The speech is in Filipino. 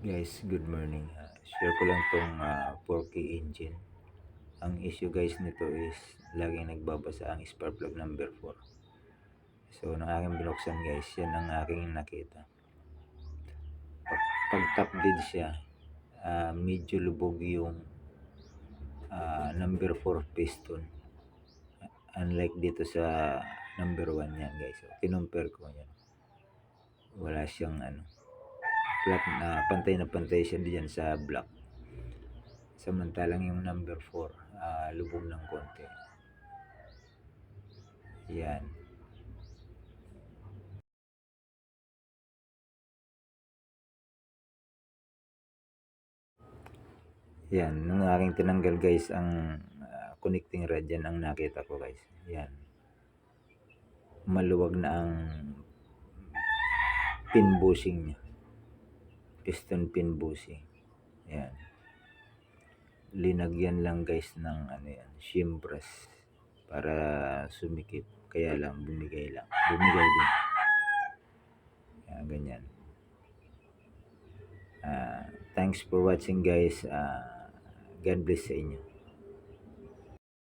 Guys, good morning. Share ko lang tong 4K engine. Ang issue guys nito is laging nagbabasa ang spark plug number 4. So, nang aking binuksan guys, yan ang aking nakita. Pag top dead siya, medyo lubog yung number 4 piston. Unlike dito sa number 1 yan guys. So, kinumpare ko yan. Wala siyang flat na pantay siya diyan sa block. Samantalang yung number 4, lubog ng konti. Yan. Yan. Nung aking tinanggal guys ang connecting rod yan ang nakita ko guys. Yan. Maluwag na ang pin bushing niya. Piston pin bushing. Yan. Linagyan lang guys ng shim brass para sumikip. Kaya lang bumigay lang. Bumigay din. Yan, ganyan. Thanks for watching guys. God bless sa inyo.